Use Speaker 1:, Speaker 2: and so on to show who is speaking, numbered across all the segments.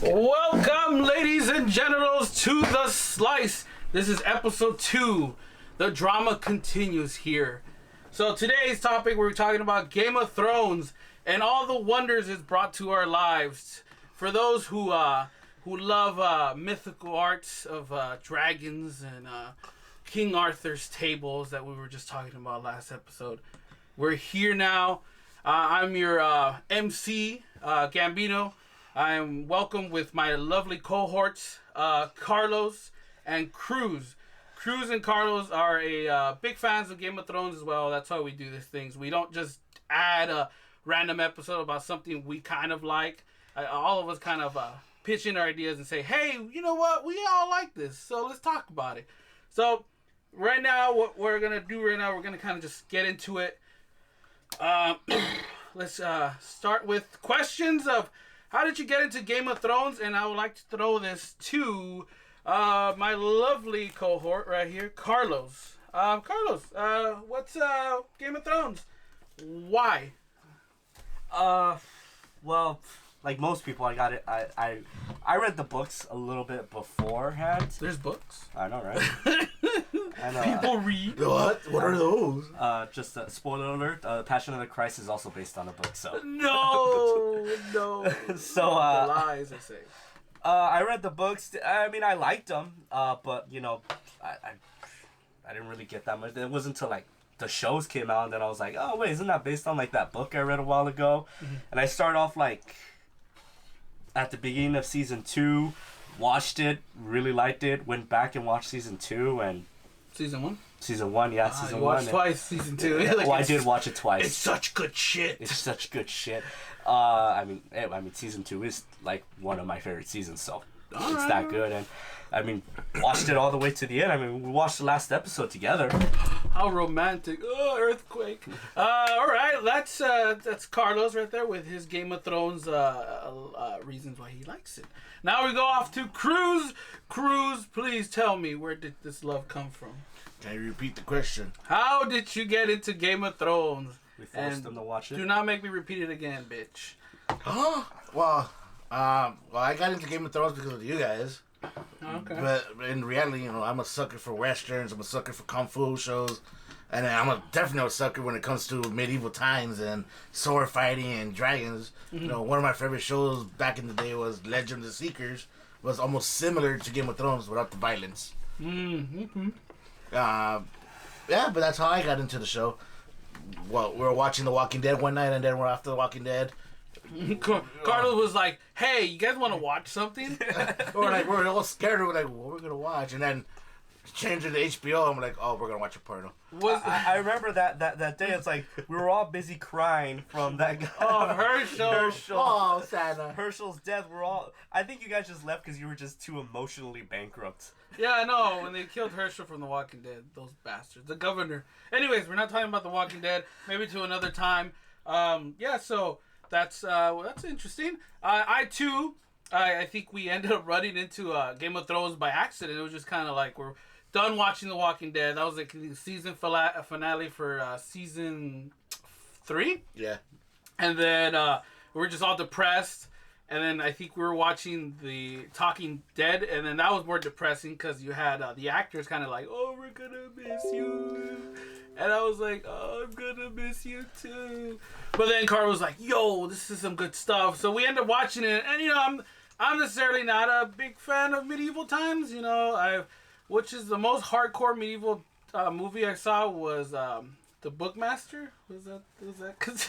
Speaker 1: Welcome, ladies and genitals, to The Slice. This is episode 2. The drama continues here. So today's topic, we're talking about Game of Thrones and all the wonders it's brought to our lives. For those who love mythical arts of dragons and King Arthur's tables that we were just talking about last episode, we're here now. I'm your MC, Gambino. I'm welcome with my lovely cohorts, Carlos and Cruz. Cruz and Carlos are big fans of Game of Thrones as well. That's how we do these things. We don't just add a random episode about something we kind of like. All of us kind of pitch in our ideas and say, hey, you know what? We all like this, so let's talk about it. So right now, what we're going to do right now, we're going to kind of just get into it. Let's start with questions of how did you get into Game of Thrones? And I would like to throw this to my lovely cohort right here, Carlos. Carlos, what's Game of Thrones? Why?
Speaker 2: Well, like most people, I got it. I read the books a little bit beforehand.
Speaker 1: There's books.
Speaker 2: I know, right? I know,
Speaker 1: people read.
Speaker 3: What? What are those?
Speaker 2: Just a spoiler alert. Passion of the Christ is also based on a book. So
Speaker 1: no.
Speaker 2: So
Speaker 1: the lies I say.
Speaker 2: I read the books. I mean, I liked them, but you know, I didn't really get that much. It wasn't until like the shows came out, and then I was like, oh wait, isn't that based on like that book I read a while ago? Mm-hmm. And I started off like at the beginning of season 2, watched it, really liked it, went back and watched season 2 and
Speaker 1: season 1.
Speaker 2: Season 1, yeah, season 1.
Speaker 1: Watched twice, season 2.
Speaker 2: Like, well, I did watch it twice.
Speaker 1: It's such good shit.
Speaker 2: It's such good shit. I mean, season 2 is like one of my favorite seasons, so it's that good. And I mean, watched it all the way to the end. I mean, we watched the last episode together.
Speaker 1: How romantic! Oh, earthquake! All right, that's Carlos right there with his Game of Thrones reasons why he likes it. Now we go off to Cruz. Cruz, please tell me, where did this love come from?
Speaker 3: Can you repeat the question?
Speaker 1: How did you get into Game of Thrones?
Speaker 2: We forced them to watch it.
Speaker 1: Do not make me repeat it again, bitch.
Speaker 3: Huh? Well, I got into Game of Thrones because of you guys.
Speaker 1: Okay.
Speaker 3: But in reality, you know, I'm a sucker for westerns. I'm a sucker for kung fu shows, and I'm definitely a sucker when it comes to medieval times and sword fighting and dragons. Mm-hmm. You know, one of my favorite shows back in the day was Legend of the Seekers. Was almost similar to Game of Thrones without the violence.
Speaker 1: Mm-hmm.
Speaker 3: Yeah, but that's how I got into the show. Well, we were watching The Walking Dead one night, and then we're after The Walking Dead.
Speaker 1: Carlos was like, hey, you guys want to watch something?
Speaker 3: we're all scared. We're like, what are we going to watch? And then change it to HBO. I'm like, oh, we're going to watch a porno.
Speaker 2: I remember that day. It's like we were all busy crying from that guy.
Speaker 1: Oh, Herschel.
Speaker 3: Oh, Santa.
Speaker 2: Herschel's death. I think you guys just left because you were just too emotionally bankrupt.
Speaker 1: Yeah, I know. When they killed Herschel from The Walking Dead, those bastards. The governor. Anyways, we're not talking about The Walking Dead. Maybe to another time. So that's interesting. I think we ended up running into Game of Thrones by accident. It was just kind of like we're done watching The Walking Dead. That was like the season finale for season 3.
Speaker 3: Yeah.
Speaker 1: And then we were just all depressed. And then I think we were watching The Talking Dead, and then that was more depressing because you had the actors kind of like, oh, we're gonna miss you. And I was like, oh, I'm gonna miss you too. But then Carl was like, yo, this is some good stuff. So we ended up watching it, and you know, I'm necessarily not a big fan of medieval times. You know, which is the most hardcore medieval movie I saw was The Bookmaster. Was that? Cause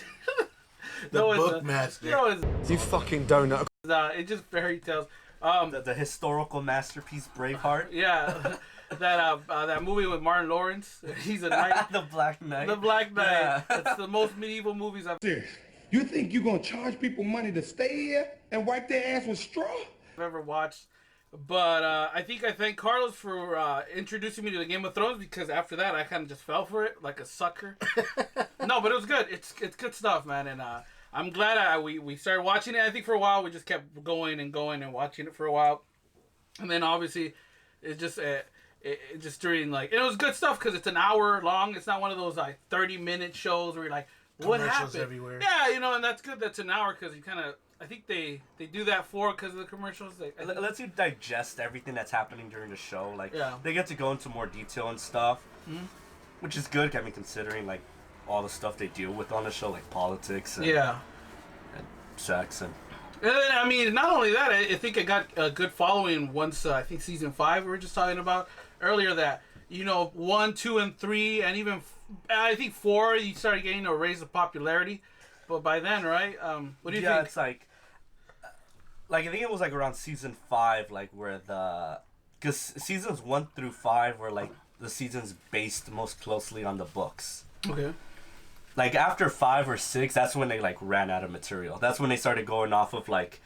Speaker 3: The Bookmaster.
Speaker 4: You fucking donut.
Speaker 1: It just fairy tales.
Speaker 2: The historical masterpiece Braveheart.
Speaker 1: Yeah, that movie with Martin Lawrence. He's a knight.
Speaker 2: The Black Knight.
Speaker 1: The Black Knight.
Speaker 2: Yeah.
Speaker 1: That's the most medieval movies I've
Speaker 4: You think you gonna charge people money to stay here and wipe their ass with straw?
Speaker 1: ever watched. But I think I thank Carlos for introducing me to the Game of Thrones, because after that I kind of just fell for it like a sucker. No, but it was good. It's good stuff, man. And I'm glad we started watching it. I think for a while we just kept going and watching it for a while, and then obviously it just during like, it was good stuff because it's an hour long. It's not one of those like 30-minute shows where you're like, what happened?
Speaker 3: Everywhere.
Speaker 1: Yeah, and that's good. That's an hour because you kind of I think they do that for because of the commercials.
Speaker 2: It lets you digest everything that's happening during the show. Like,
Speaker 1: Yeah.
Speaker 2: they get to go into more detail and stuff, which is good. I mean, considering like all the stuff they deal with on the show, like politics and, and sex and.
Speaker 1: And then, I mean, not only that, I think it got a good following once. I think season 5 we were just talking about earlier that 1, 2, and 3, and even I think 4 you started getting a raise of popularity. But by then, right? What do you think?
Speaker 2: Yeah, it's like I think it was like around season 5, like where because seasons 1 through 5 were like the seasons based most closely on the books.
Speaker 1: Okay.
Speaker 2: Like after 5 or 6, that's when they like ran out of material. That's when they started going off of like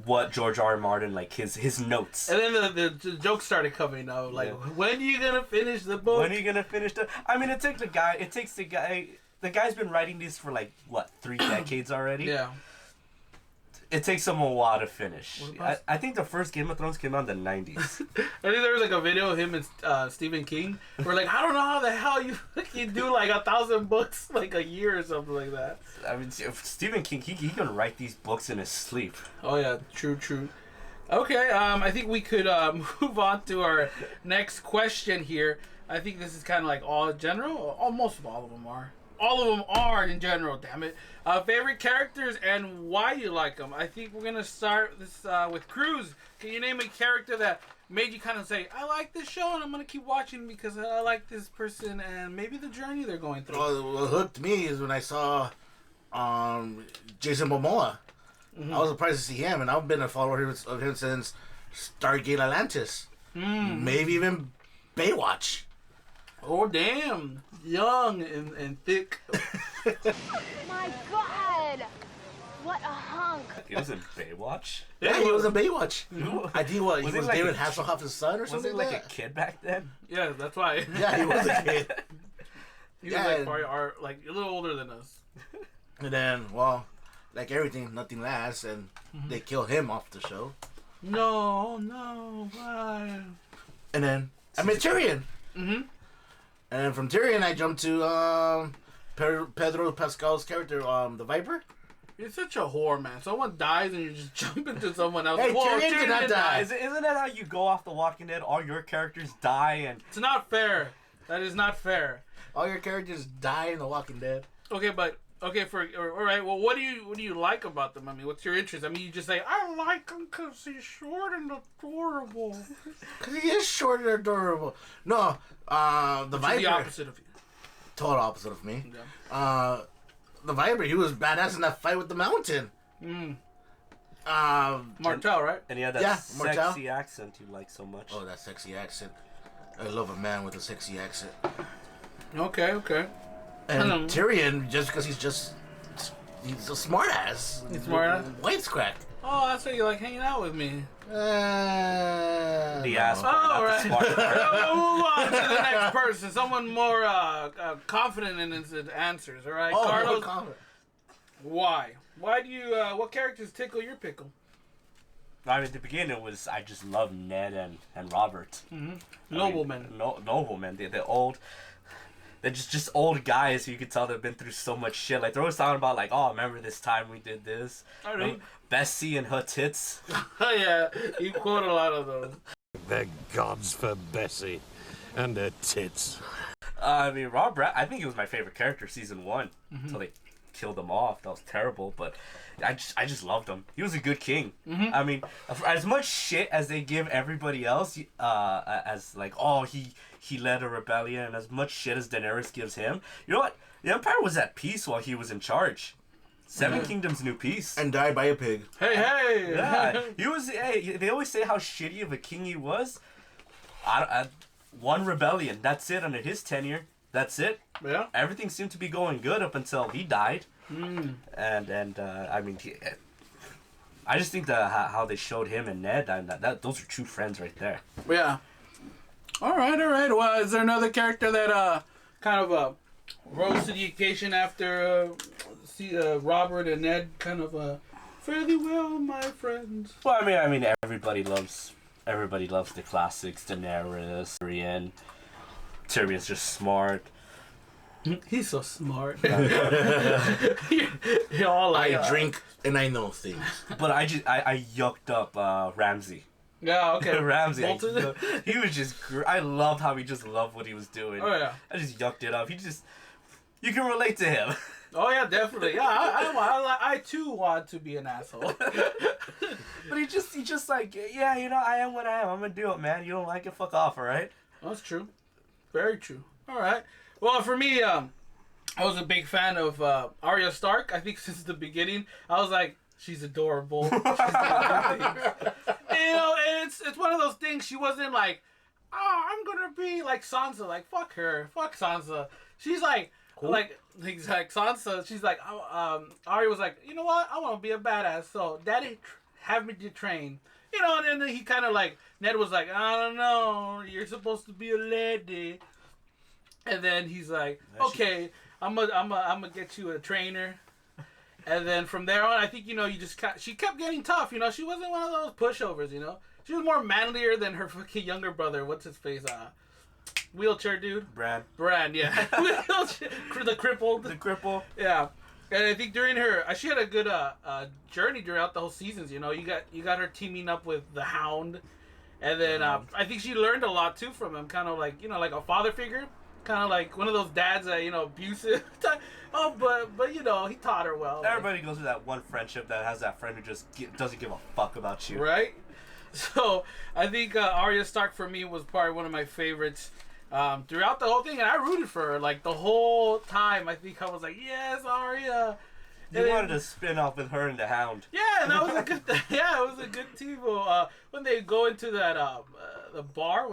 Speaker 2: what George R. R. Martin, like his notes.
Speaker 1: And then the jokes started coming out, like, when are you gonna finish the book?
Speaker 2: When are you gonna finish the? I mean, it takes the guy. The guy's been writing these for like what 3 decades already.
Speaker 1: Yeah.
Speaker 2: It takes him a while to finish. I think the first Game of Thrones came out in the 90s.
Speaker 1: I think there was like a video of him and Stephen King. Where like, I don't know how the hell you do like 1,000 books like a year or something like that.
Speaker 2: I mean, Stephen King, he can write these books in his sleep.
Speaker 1: Oh yeah, true. Okay, I think we could move on to our next question here. I think this is kind of like all general. Almost all of them are. All of them are in general, damn it. Favorite characters and why you like them. I think we're going to start this with Cruz. Can you name a character that made you kind of say, I like this show and I'm going to keep watching because I like this person and maybe the journey they're going through?
Speaker 3: Well, what hooked me is when I saw Jason Momoa. I was surprised to see him, and I've been a follower of him since Stargate Atlantis. Maybe even Baywatch.
Speaker 1: Oh, damn. Young and thick.
Speaker 5: My God! What a hunk!
Speaker 2: He was in Baywatch?
Speaker 3: Yeah, he was in Baywatch. I think he was
Speaker 2: like
Speaker 3: David Hasselhoff's son or
Speaker 2: Was
Speaker 3: something
Speaker 2: he like
Speaker 3: like
Speaker 2: a kid back then?
Speaker 1: Yeah, that's why.
Speaker 3: Yeah, he was a kid.
Speaker 1: He was like probably like a little older than us.
Speaker 3: And then, well, like everything, nothing lasts, and they kill him off the show.
Speaker 1: No, why?
Speaker 3: And then I met Tyrion. And then from Tyrion, I jumped to Pedro Pascal's character, the Viper.
Speaker 1: You're such a whore, man. Someone dies and you just jump into someone else.
Speaker 3: Hey,
Speaker 1: Whoa,
Speaker 3: Tyrion did not die.
Speaker 2: Isn't that how you go off The Walking Dead? All your characters die and...
Speaker 1: It's not fair. That is not fair.
Speaker 3: All your characters die in The Walking Dead.
Speaker 1: Okay, but all right. Well, what do you like about them? I mean, what's your interest? I mean, you just say I like him because he's short and adorable.
Speaker 3: Because he is short and adorable. No, the Viper.
Speaker 1: The opposite of you.
Speaker 3: Total opposite of me.
Speaker 1: Yeah.
Speaker 3: The Viper, he was badass in that fight with the Mountain.
Speaker 1: Martel, right?
Speaker 2: And he had that sexy accent you like so much.
Speaker 3: Oh, that sexy accent. I love a man with a sexy accent.
Speaker 1: Okay.
Speaker 3: And Tyrion, just because he's a smart ass.
Speaker 1: He's smart ass?
Speaker 3: White's crack.
Speaker 1: Oh, that's why you like hanging out with me.
Speaker 2: The ass part,
Speaker 1: Oh,
Speaker 2: not
Speaker 1: right.
Speaker 2: the smart part.
Speaker 1: We'll move on to the next person. Someone more confident in his answers. All right, Carlos. Why? Why do you? What characters tickle your pickle?
Speaker 2: I mean, at the beginning it was I just loved Ned and Robert.
Speaker 1: Noblemen.
Speaker 2: Noblemen. They're old. They're just old guys who you could tell they've been through so much shit. Like they're always talking about like, oh, remember this time we did this?
Speaker 1: I mean,
Speaker 2: Bessie and her tits.
Speaker 1: Oh yeah, you quote a lot of those.
Speaker 6: The gods for Bessie and her tits.
Speaker 2: I mean, Robert. I think he was my favorite character season 1 until they killed him off. That was terrible, but I just loved him. He was a good king. I mean, as much shit as they give everybody else, as like, oh, he led a rebellion, and as much shit as Daenerys gives him, you know what? The Empire was at peace while he was in charge. Seven Kingdoms knew peace.
Speaker 3: And died by a pig.
Speaker 1: Hey!
Speaker 2: Yeah, he was. Hey, they always say how shitty of a king he was. One rebellion. That's it under his tenure. That's it.
Speaker 1: Yeah.
Speaker 2: Everything seemed to be going good up until he died. And I mean, I just think that how they showed him and Ned, and that those are true friends right there.
Speaker 1: Yeah. All right. Well, is there another character that kind of rose to the occasion after Robert and Ned kind of fairly well, my friends?
Speaker 2: Well, I mean, everybody loves the classics. Daenerys, Tyrion. Tyrion's just smart.
Speaker 1: He's so smart. You're all like,
Speaker 3: I drink and I know things.
Speaker 2: But I yucked up Ramsey.
Speaker 1: Yeah, okay.
Speaker 2: Ramsey.
Speaker 1: Bolton?
Speaker 2: He was just. I loved how he just loved what he was doing.
Speaker 1: Oh yeah.
Speaker 2: I just yucked it up. You can relate to him.
Speaker 1: Oh yeah, definitely. Yeah, I too want to be an asshole.
Speaker 2: But he just like, yeah, I am what I am. I'm gonna do it, man. You don't like it, fuck off, all right?
Speaker 1: That's true. Very true. All right. Well, for me, I was a big fan of Arya Stark. I think since the beginning, I was like, she's adorable. She's doing good things. And it's one of those things. She wasn't like, oh, I'm gonna be like Sansa. Like fuck her, fuck Sansa. She's like, cool. like Sansa. She's like, Arya was like, you know what? I want to be a badass. So Daddy, have me to train. And then he kind of like Ned was like, I don't know. You're supposed to be a lady. And then he's like, okay, I'm gonna get you a trainer. And then from there on, I think, she kept getting tough. She wasn't one of those pushovers, She was more manlier than her fucking younger brother. What's his face? Wheelchair dude?
Speaker 2: Bran,
Speaker 1: yeah. The crippled.
Speaker 2: The cripple.
Speaker 1: Yeah. And I think during her, she had a good journey throughout the whole seasons, You got her teaming up with the Hound. And then I think she learned a lot, too, from him. Kind of like, like a father figure. Kind of like one of those dads that, abusive. Oh, but he taught her well.
Speaker 2: Everybody goes through that one friendship that has that friend who just doesn't give a fuck about you.
Speaker 1: Right? So, I think Arya Stark for me was probably one of my favorites throughout the whole thing. And I rooted for her, like, the whole time. I think I was like, yes, Arya.
Speaker 2: You wanted a spin-off with her and the Hound.
Speaker 1: Yeah, and that was a good. Yeah, it was a good team. When they go into that the bar,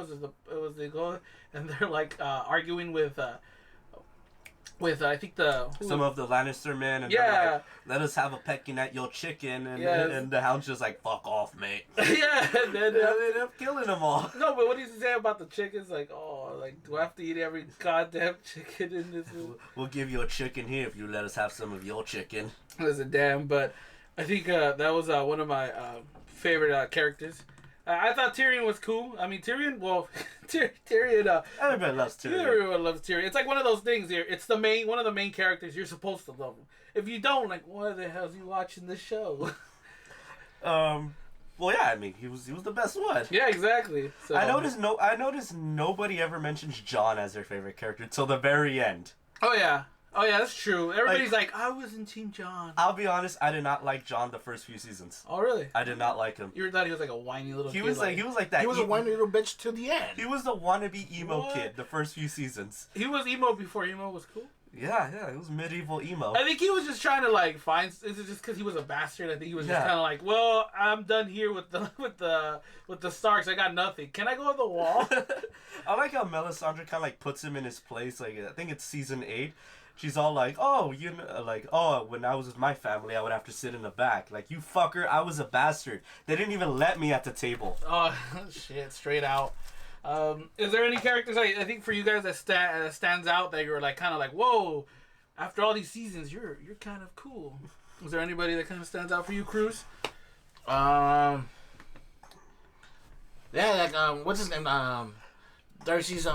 Speaker 1: they go and they're like arguing with I think
Speaker 2: some of the Lannister men, and they're like, let us have a pecking at your chicken, and the Hound's just like, fuck off, mate.
Speaker 1: Yeah, and then
Speaker 2: they ended up killing them all.
Speaker 1: No, but what does he say about the chickens? Like, do I have to eat every goddamn chicken in this?
Speaker 2: We'll give you a chicken here if you let us have some of your chicken.
Speaker 1: Listen, damn, but I think that was one of my favorite characters. I thought Tyrion was cool. I mean, Tyrion. Well, Tyrion.
Speaker 2: Everybody loves Tyrion.
Speaker 1: Everyone loves Tyrion. It's like one of those things here. It's one of the main characters. You're supposed to love him. If you don't, like, why the hell is he watching this show?
Speaker 2: Well, yeah. I mean, he was the best one.
Speaker 1: Yeah, exactly. So,
Speaker 2: I noticed nobody ever mentions Jon as their favorite character till the very end.
Speaker 1: Oh yeah. Oh yeah, that's true. Everybody's like, I was in Team Jon.
Speaker 2: I'll be honest, I did not like Jon the first few seasons.
Speaker 1: Oh really?
Speaker 2: I did not like him.
Speaker 1: You thought he was like a whiny little kid?
Speaker 2: He was like that.
Speaker 3: He was a whiny little bitch to the end.
Speaker 2: He was the wannabe emo kid the first few seasons.
Speaker 1: He was emo before emo was cool.
Speaker 2: Yeah, he was medieval emo.
Speaker 1: I think he was just trying to like find. Is it just because he was a bastard? I think he was just kind of like, well, I'm done here with the Starks. I got nothing. Can I go on the wall?
Speaker 2: I like how Melisandre kind of like puts him in his place. Like I think it's season 8. She's all like, when I was with my family, I would have to sit in the back. Like, you fucker, I was a bastard. They didn't even let me at the table.
Speaker 1: Oh, shit, straight out. Is there any characters, I think for you guys that stands out that you're like, kind of like, whoa, after all these seasons, you're kind of cool. Is there anybody that kind of stands out for you, Cruz?
Speaker 3: Yeah, like, what's his name? Darcy's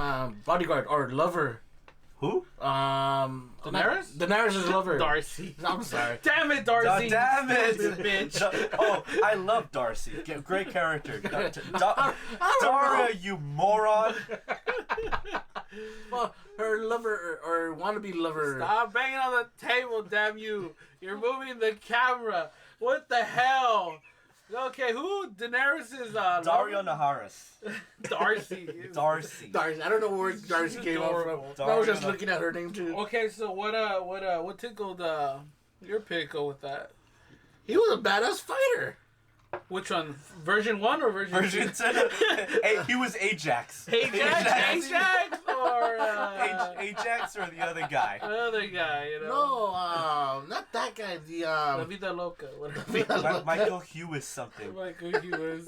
Speaker 3: bodyguard or lover.
Speaker 2: Who?
Speaker 1: Daenerys?
Speaker 3: Daenerys' lover.
Speaker 1: Darcy.
Speaker 3: I'm sorry.
Speaker 1: Damn it, Darcy.
Speaker 2: Damn it.
Speaker 1: Bitch.
Speaker 2: Oh, I love Darcy. Great character. Daria, you moron.
Speaker 3: Well, her lover or wannabe lover.
Speaker 1: Stop banging on the table, damn you. You're moving the camera. What the hell? Okay, who? Daenerys is
Speaker 2: Dario Naharis.
Speaker 1: Darcy.
Speaker 2: Darcy.
Speaker 3: I don't know where Darcy came up from. I was just looking at her name too.
Speaker 1: Okay, so what tickled your pick with that?
Speaker 3: He was a badass fighter.
Speaker 1: Which one? Version 1 or version 2?
Speaker 2: Hey, he was Ajax.
Speaker 1: Ajax or
Speaker 2: Ajax or the other guy?
Speaker 1: The other guy,
Speaker 3: No, not that guy.
Speaker 1: La Vida Loca.
Speaker 2: Michael Hughes something.
Speaker 1: Michael Hughes.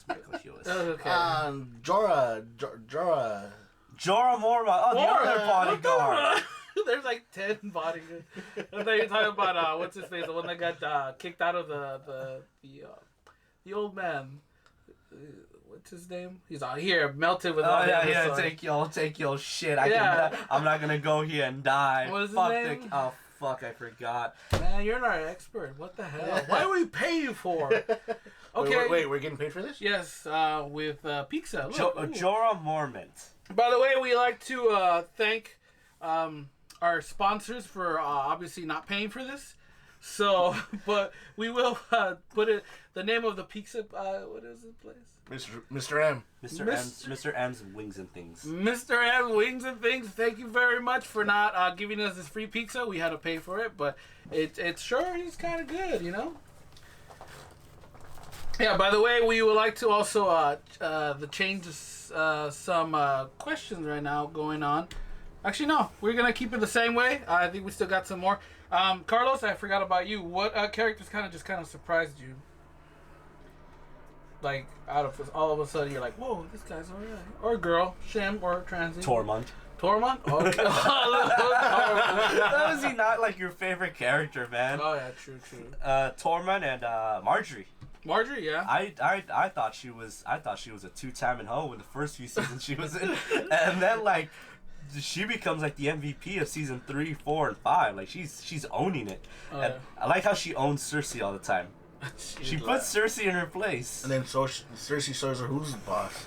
Speaker 2: Michael Hughes.
Speaker 1: Okay.
Speaker 3: Jorah
Speaker 2: Mormont. Oh, the other bodyguard.
Speaker 1: There's like 10 bodyguards. I thought you were talking about what's his face, the one that got kicked out of the old man. what's his name? He's out here melted with
Speaker 2: Oh
Speaker 1: all the
Speaker 2: yeah,
Speaker 1: episodes.
Speaker 2: take your shit.
Speaker 1: Yeah.
Speaker 2: I'm not gonna go here and die.
Speaker 1: What is his
Speaker 2: Fuck
Speaker 1: name?
Speaker 2: oh fuck, I forgot.
Speaker 1: Man, you're not an expert. What the hell? Why do we pay you for? Okay.
Speaker 3: Wait, we're getting paid for this?
Speaker 1: Yes, with pizza. Look, ooh.
Speaker 2: Jorah Mormont.
Speaker 1: By the way, we like to thank our sponsors for obviously not paying for this. So, but we will put it. The name of the pizza. What is the place?
Speaker 3: Mr. M.
Speaker 2: Mr. M's Wings and Things.
Speaker 1: Mr. M Wings and Things. Thank you very much for not giving us this free pizza. We had to pay for it, but it sure is kind of good, you know. Yeah. By the way, we would like to also change some questions right now going on. Actually, no. We're gonna keep it the same way. I think we still got some more. Carlos, I forgot about you. What characters kind of surprised you? Like out of all of a sudden, you're like, "Whoa, this guy's alright." Or girl, Shim, or Transy.
Speaker 2: Tormund.
Speaker 1: Tormund? Okay.
Speaker 2: How is he not like your favorite character, man?
Speaker 1: Oh yeah, true.
Speaker 2: Tormund and Marjorie.
Speaker 1: Marjorie, yeah.
Speaker 2: I thought she was a 2-timing hoe in the first few seasons she was in, and then like she becomes like the MVP of season 3, 4, and 5. Like she's owning it.
Speaker 1: Oh,
Speaker 2: And
Speaker 1: yeah.
Speaker 2: I like how she owns Cersei all the time. She puts Cersei in her place.
Speaker 3: And then Cersei shows her who's the boss.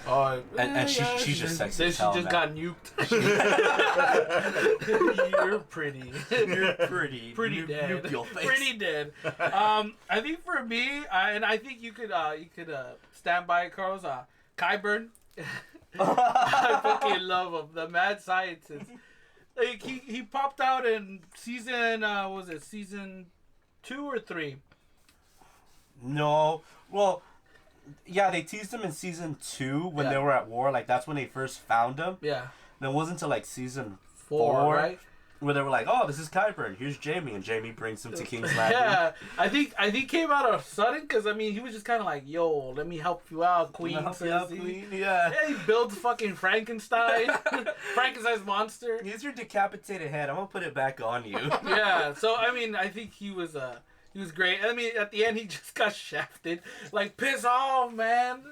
Speaker 1: Oh,
Speaker 2: And she's just sexy
Speaker 1: Then
Speaker 2: as
Speaker 1: she
Speaker 2: hell,
Speaker 1: just
Speaker 2: man.
Speaker 1: got nuked. You're pretty.
Speaker 2: You're pretty.
Speaker 1: Pretty dead.
Speaker 2: Nuke your face.
Speaker 1: Pretty dead. I think for me, and I think you could stand by it, Carlos. Qyburn. I fucking love him. The mad scientist. Like he popped out in season was it season 2 or 3?
Speaker 2: No. Well, yeah, they teased him in season 2 when they were at war. Like that's when they first found him.
Speaker 1: Yeah.
Speaker 2: And it wasn't until like season
Speaker 1: 4, right?
Speaker 2: Where they were like, "Oh, this is Qyburn. Here's Jamie," and Jamie brings him to King's Landing.
Speaker 1: Yeah, I think came out of sudden because I mean he was just kind of like, "Yo, let me help you out, Queen."
Speaker 2: Queen. Yeah.
Speaker 1: Yeah, he builds fucking Frankenstein's monster.
Speaker 2: Here's your decapitated head. I'm gonna put it back on you.
Speaker 1: Yeah, so I mean I think he was great. I mean at the end he just got shafted. Like piss off, man.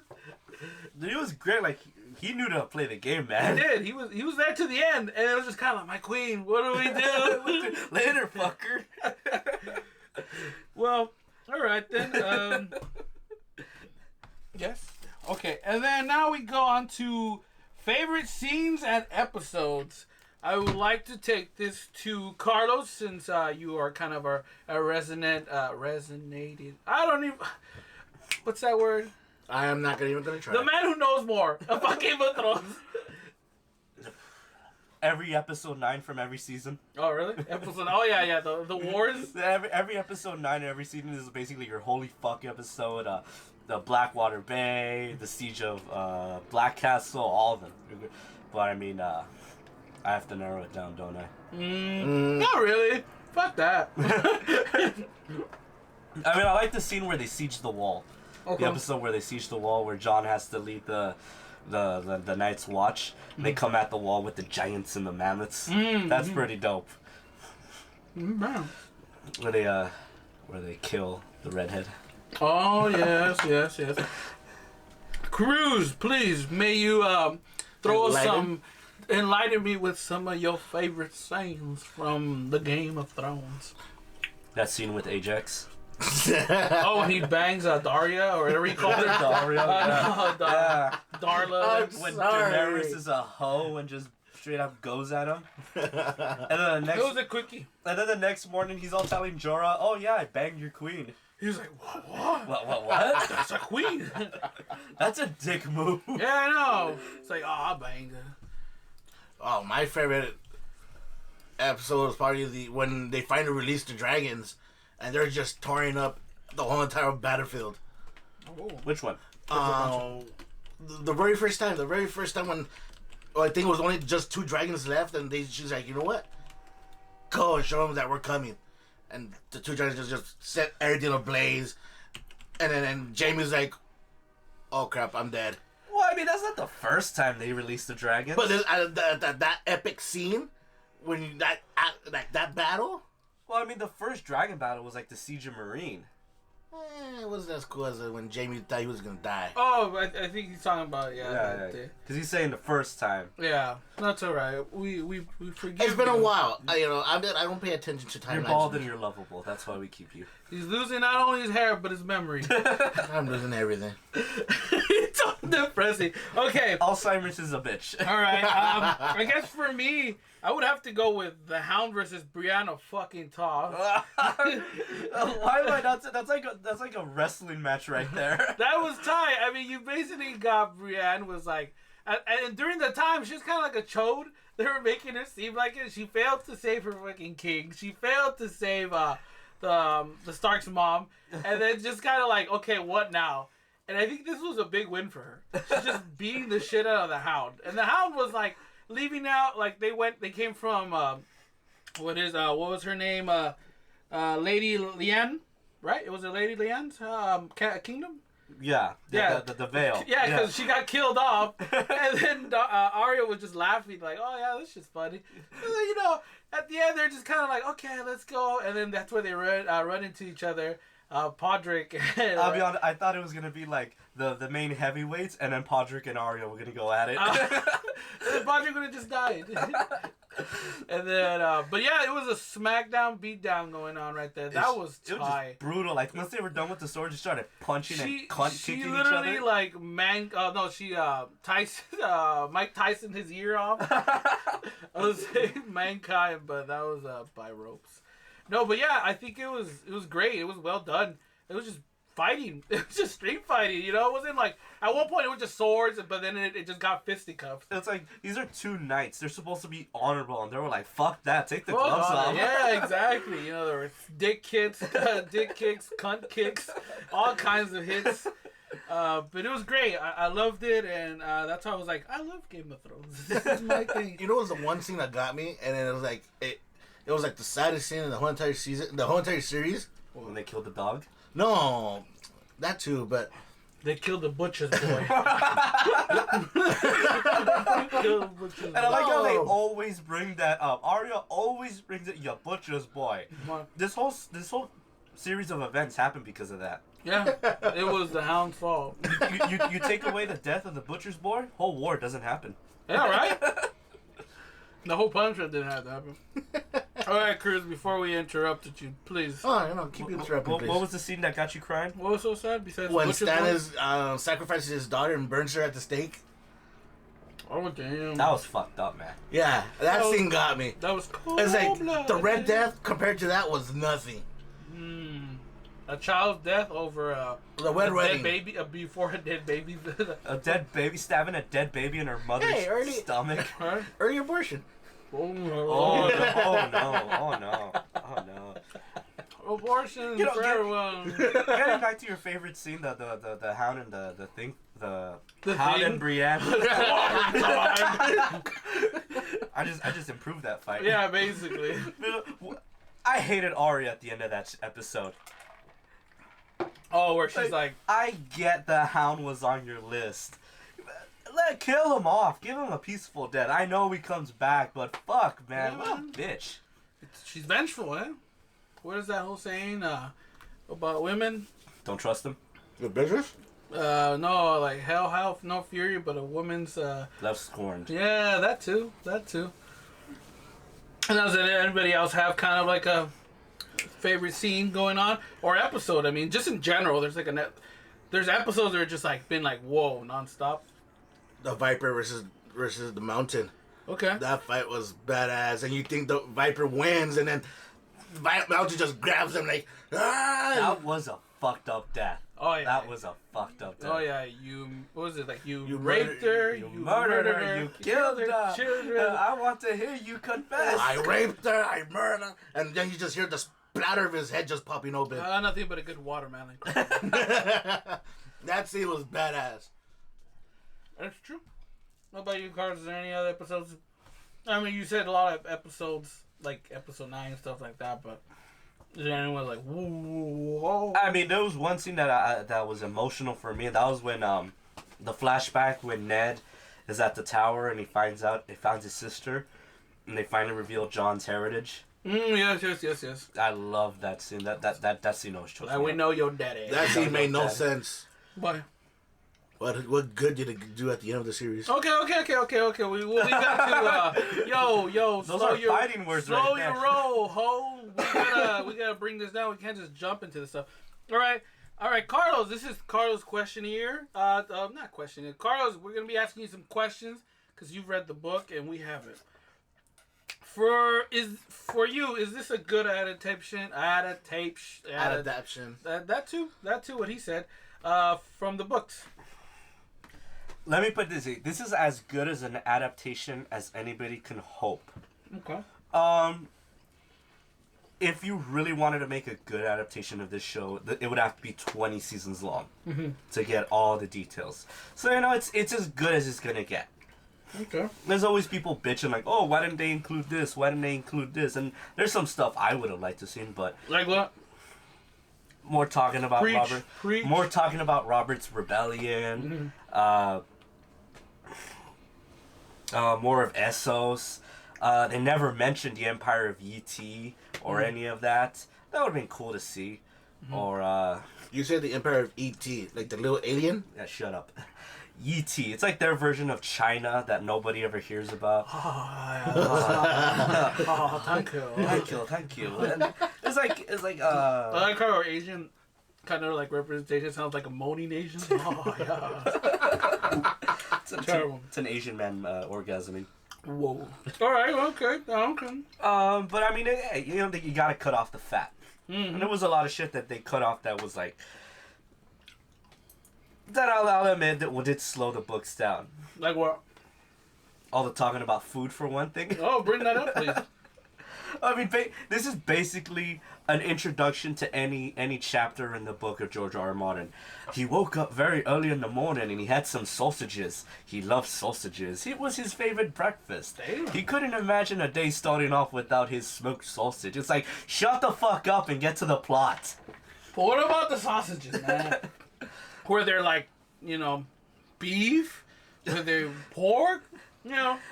Speaker 2: Dude, it was great. Like he knew to play the game, man.
Speaker 1: He did. He was there to the end, and it was just kind of like, my queen. What do we do?
Speaker 2: Later, fucker.
Speaker 1: Well, all right then. Yes. Okay, and then now we go on to favorite scenes and episodes. I would like to take this to Carlos since you are kind of a resonated. I don't even. What's that word?
Speaker 3: I am not even gonna try.
Speaker 1: The man who knows more about Game of Thrones.
Speaker 2: Every episode 9 from every season.
Speaker 1: Oh really? Episode? Oh yeah. The wars.
Speaker 2: Every episode 9 of every season is basically your holy fuck episode. The Blackwater Bay, the Siege of Black Castle, all of them. But I mean, I have to narrow it down, don't I?
Speaker 1: Not really. Fuck that.
Speaker 2: I mean, I like the scene where they siege the wall.
Speaker 1: Okay.
Speaker 2: The episode where they siege the wall, where Jon has to lead the Night's Watch. They come at the wall with the giants and the mammoths. That's pretty dope.
Speaker 1: Wow.
Speaker 2: Where they kill the redhead.
Speaker 1: Oh yes. Cruz, please, may you enlighten me with some of your favorite scenes from the Game of Thrones.
Speaker 2: That scene with Ajax.
Speaker 1: Oh, when he bangs Daria or whatever he called her.
Speaker 2: Yeah.
Speaker 1: Darla.
Speaker 2: When
Speaker 3: Sorry.
Speaker 2: Daenerys is a hoe and just straight up goes at him. And then
Speaker 1: It was a quickie.
Speaker 2: the next morning he's all telling Jorah, "Oh yeah, I banged your queen."
Speaker 1: He was like, what?
Speaker 2: What?
Speaker 1: That's a queen.
Speaker 2: That's a dick move.
Speaker 1: Yeah, I know. It's like, oh, I banged her.
Speaker 3: Oh, my favorite episode is probably when they finally release the dragons, and they're just tearing up the whole entire battlefield.
Speaker 1: Oh.
Speaker 2: Which one?
Speaker 3: The very first time when I think it was only just 2 dragons left, and she's like, you know what? Go and show them that we're coming. And the 2 dragons just set everything ablaze. And then Jaime's like, oh crap, I'm dead.
Speaker 2: Well, I mean, that's not the first time they released the dragons.
Speaker 3: But that epic scene, when that battle.
Speaker 2: Well, I mean, the first dragon battle was like the Siege of Marine.
Speaker 3: It wasn't as cool as when Jamie thought he was gonna die.
Speaker 1: Oh, I think he's talking about
Speaker 2: Because he's saying the first time.
Speaker 1: Yeah, that's alright. We forgive.
Speaker 3: It's been a
Speaker 1: you.
Speaker 3: while. I don't pay attention to timelines.
Speaker 2: You're bald and you're lovable. That's why we keep you.
Speaker 1: He's losing not only his hair but his memory.
Speaker 3: I'm losing everything.
Speaker 1: It's so depressing. Okay.
Speaker 2: Alzheimer's is a bitch.
Speaker 1: All right. I guess for me, I would have to go with the Hound versus Brianna fucking Toth.
Speaker 2: Why am I not? That's like a wrestling match right there.
Speaker 1: That was tight. I mean, you basically got Brienne was like, and during the time she was kind of like a chode. They were making her seem like it. She failed to save her fucking king. She failed to save the Stark's mom, and then just kind of like, okay, what now? And I think this was a big win for her. She's just beating the shit out of the Hound, and the Hound was like leaving out. Like they came from what was her name? Lady Lyanne, right? It was a Lady Lyanne's kingdom.
Speaker 2: Yeah. The veil.
Speaker 1: Yeah, because she got killed off, and then Arya was just laughing like, "Oh yeah, this shit's funny." And then, at the end they're just kind of like, "Okay, let's go," and then that's where they run into each other. Podrick.
Speaker 2: I'll be honest. I thought it was gonna be like the main heavyweights, and then Podrick and Arya were gonna go at it.
Speaker 1: And then Podrick would have just died. And then, but yeah, it was a smackdown beatdown going on right there. That was tight.
Speaker 2: It was just brutal. Like once they were done with the sword, just started punching and kicking each other.
Speaker 1: She literally like Mike Tyson his ear off. I was saying mankind, but that was by ropes. No, but yeah, I think it was great. It was well done. It was just fighting. It was just street fighting. It wasn't like at one point it was just swords, but then it just got fisticuffs.
Speaker 2: It's like these are two knights. They're supposed to be honorable, and they were like, "Fuck that! Take the gloves off."
Speaker 1: Yeah, exactly. There were dick kicks, cunt kicks, all kinds of hits. But it was great. I loved it, and that's why I was like, I love Game of Thrones. This is my thing.
Speaker 3: It was the one scene that got me, and then it was like it was like the saddest scene in the whole entire season, the whole entire series.
Speaker 2: When they killed the dog.
Speaker 3: No, that too, but
Speaker 1: they killed the butcher's boy.
Speaker 2: And I like how they always bring that up. Arya always brings it, your butcher's boy. This whole series of events happened because of that.
Speaker 1: Yeah, it was the Hound's fault.
Speaker 2: You take away the death of the butcher's boy, whole war doesn't happen.
Speaker 1: Yeah, right? The whole punishment didn't have to happen. All right, Cruz, before we interrupted you, please.
Speaker 3: Oh, keep interrupting, please.
Speaker 2: What was the scene that got you crying?
Speaker 1: What was so sad besides
Speaker 3: when Stannis sacrifices his daughter and burns her at the stake?
Speaker 1: Oh, damn.
Speaker 2: That was fucked up, man.
Speaker 3: Yeah, that scene got me.
Speaker 1: That was cool.
Speaker 3: It's like the Red Death compared to that was nothing.
Speaker 1: A child's death over
Speaker 3: the wed wedding.
Speaker 1: Dead baby, before a dead baby.
Speaker 2: A dead baby stabbing a dead baby in her mother's stomach.
Speaker 3: Early abortion.
Speaker 1: Oh no!
Speaker 2: Oh no!
Speaker 1: Abortion for everyone.
Speaker 2: Getting back to your favorite scene, the Hound and the thing, the Hound
Speaker 1: thing?
Speaker 2: and Brienne. I just improved that fight.
Speaker 1: Yeah, basically.
Speaker 2: I hated Arya at the end of that episode.
Speaker 1: Oh, where she's like,
Speaker 2: I get the Hound was on your list. Kill him off. Give him a peaceful death. I know he comes back, but fuck, man. What a bitch.
Speaker 1: She's vengeful, eh? What is that whole saying about women?
Speaker 2: Don't trust them.
Speaker 3: The business?
Speaker 1: No, like hell, no fury, but a woman's
Speaker 2: love scorned.
Speaker 1: Yeah, that too. And does anybody else have kind of like a favorite scene going on or episode? I mean, just in general, there's like there's episodes that are just like been like whoa nonstop.
Speaker 3: The Viper versus the Mountain.
Speaker 1: Okay.
Speaker 3: That fight was badass, and you think the Viper wins, and then Mountain just grabs him like, ah!
Speaker 2: That was a fucked up death.
Speaker 1: Oh yeah.
Speaker 2: That was a fucked up death.
Speaker 1: Oh yeah, what was it like? You raped her,
Speaker 2: you murdered her, you killed her
Speaker 1: children.
Speaker 2: I want to hear you confess.
Speaker 3: I raped her, I murdered her, and then you just hear the splatter of his head just popping open.
Speaker 1: Nothing but a good watermelon.
Speaker 3: That scene was badass.
Speaker 1: That's true. What about you, Carlos? Is there any other episodes? I mean, you said a lot of episodes, like episode 9 and stuff like that, but is there anyone like, whoa?
Speaker 2: I mean, there was one scene that was emotional for me. That was when the flashback when Ned is at the tower and he finds his sister, and they finally reveal John's heritage.
Speaker 1: Yes.
Speaker 2: I love that scene. That scene always chose
Speaker 1: Like,
Speaker 2: me
Speaker 1: we
Speaker 2: up.
Speaker 1: know your daddy.
Speaker 3: That scene made no sense.
Speaker 1: Why?
Speaker 3: What good did it do at the end of the series?
Speaker 1: Okay. We'll leave that to yo.
Speaker 2: Those
Speaker 1: slow
Speaker 2: are
Speaker 1: your,
Speaker 2: fighting words
Speaker 1: slow
Speaker 2: right
Speaker 1: your
Speaker 2: there.
Speaker 1: roll, ho. We gotta bring this down. We can't just jump into this stuff. All right, Carlos. This is Carlos' questionnaire. Not questionnaire. Carlos, we're gonna be asking you some questions because you've read the book and we haven't. For you, is this a good adaptation?
Speaker 3: Adaptation.
Speaker 1: That too. What he said. From the books.
Speaker 2: Let me put this. This is as good as an adaptation as anybody can hope.
Speaker 1: Okay.
Speaker 2: If you really wanted to make a good adaptation of this show, it would have to be 20 seasons long to get all the details. So it's as good as it's gonna get.
Speaker 1: Okay.
Speaker 2: There's always people bitching like, oh, why didn't they include this? Why didn't they include this? And there's some stuff I would have liked to see, but
Speaker 1: Like what?
Speaker 2: more talking about
Speaker 1: Preach.
Speaker 2: more talking about Robert's rebellion, more of Essos. They never mentioned the Empire of Yi or any of that. That would have been cool to see. Or
Speaker 3: You said the Empire of E.T., like the little alien?
Speaker 2: yeah, shut up. Yi. It's like their version of China that nobody ever hears about.
Speaker 1: Oh, thank you.
Speaker 2: Thank you. And it's like
Speaker 1: I like how our Asian kind of like representation sounds like a moaning Asian. Oh yeah. Terrible.
Speaker 2: It's an Asian man orgasming.
Speaker 1: Whoa. All right. Okay.
Speaker 2: But I mean, you gotta cut off the fat. And there was a lot of shit that they cut off that was like, that I'll admit that did slow the books down.
Speaker 1: Like what?
Speaker 2: All the talking about food for one thing.
Speaker 1: Oh, bring that up, please.
Speaker 2: I mean, this is basically an introduction to any chapter in the book of George R. R. Martin. He woke up very early in the morning and he had some sausages. He loved sausages. It was his favorite breakfast.
Speaker 1: Damn.
Speaker 2: He couldn't imagine a day starting off without his smoked sausage. It's like, shut the fuck up and get to the plot.
Speaker 1: But what about the sausages, man? Where they're like, beef? Where they're pork?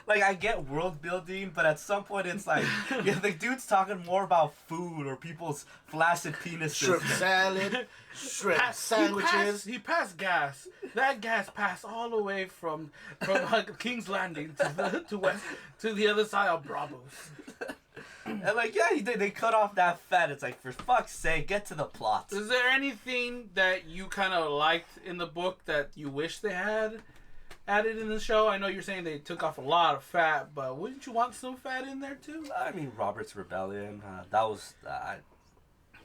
Speaker 2: Like, I get world building, but at some point it's like, the dude's talking more about food or people's flaccid penises.
Speaker 3: Shrimp salad, shrimp sandwiches.
Speaker 1: He passed gas. That gas passed all the way from King's Landing to the other side of Bravos.
Speaker 2: And like, yeah, they cut off that fat. It's like, for fuck's sake, get to the plot.
Speaker 1: Is there anything that you kind of liked in the book that you wish they had added in the show? I know you're saying they took off a lot of fat, but wouldn't you want some fat in there too?
Speaker 2: I mean, Robert's Rebellion, that was...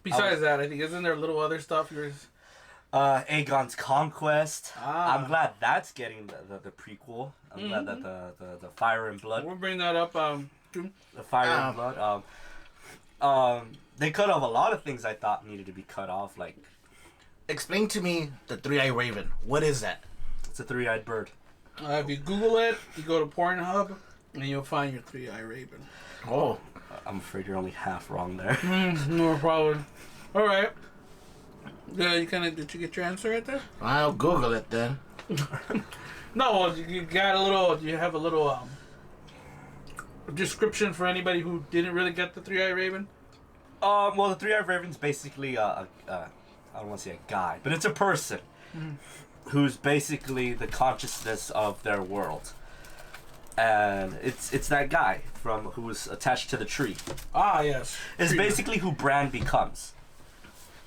Speaker 1: Besides that, I think, isn't there a little other stuff yours?
Speaker 2: Aegon's Conquest.
Speaker 1: Ah.
Speaker 2: I'm glad that's getting the prequel. I'm glad that the Fire and Blood...
Speaker 1: We'll bring that up.
Speaker 2: The Fire and Blood. They cut off a lot of things I thought needed to be cut off, like...
Speaker 3: Explain to me the three-eyed raven. What is that?
Speaker 2: It's a three-eyed bird.
Speaker 1: If you Google it, you go to Pornhub, and you'll find your three-eyed raven.
Speaker 3: Oh.
Speaker 2: I'm afraid you're only half wrong there.
Speaker 1: No problem. All right. Yeah, did you get your answer right there?
Speaker 3: I'll Google it then.
Speaker 1: No, well, you have a little description for anybody who didn't really get the three-eyed raven?
Speaker 2: Well, the three-eyed raven's basically I don't want to say a guy, but it's a person who's basically the consciousness of their world. And it's that guy who's attached to the tree.
Speaker 1: Ah, yes.
Speaker 2: It's basically who Bran becomes.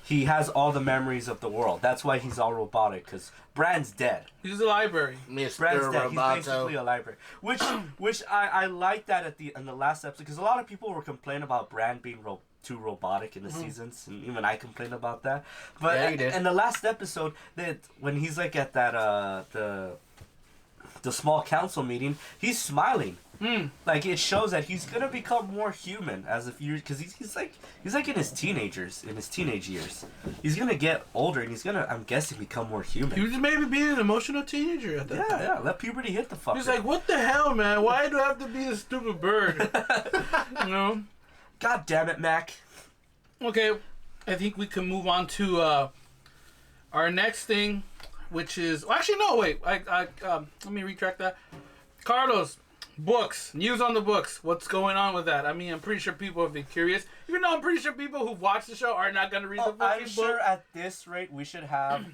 Speaker 2: He has all the memories of the world. That's why he's all robotic, because Bran's dead.
Speaker 1: He's a library.
Speaker 3: Mr.
Speaker 2: Bran's dead. He's
Speaker 3: Roboto.
Speaker 2: basically a library. Which I like that in the last episode, because a lot of people were complaining about Bran being too robotic in the seasons, and even I complained about that. But
Speaker 3: Yeah, you did.
Speaker 2: in the last episode, that when he's like at that the small council meeting, he's smiling. Like, it shows that he's gonna become more human as if because he's like in his teenage years. He's gonna get older and he's gonna, I'm guessing, become more human.
Speaker 1: He was maybe being an emotional teenager at that time.
Speaker 2: Yeah, let puberty hit the fucker.
Speaker 1: He's like, what the hell, man? Why do I have to be a stupid bird?
Speaker 2: God damn it, Mac.
Speaker 1: Okay, I think we can move on to our next thing, which is... Actually, no, wait. Let me retract that. Carlos, Books. News on the books. What's going on with that? I mean, I'm pretty sure people have been curious. Even though I'm pretty sure people who've watched the show are not going to read the fucking
Speaker 2: I'm
Speaker 1: book.
Speaker 2: sure at this rate we should have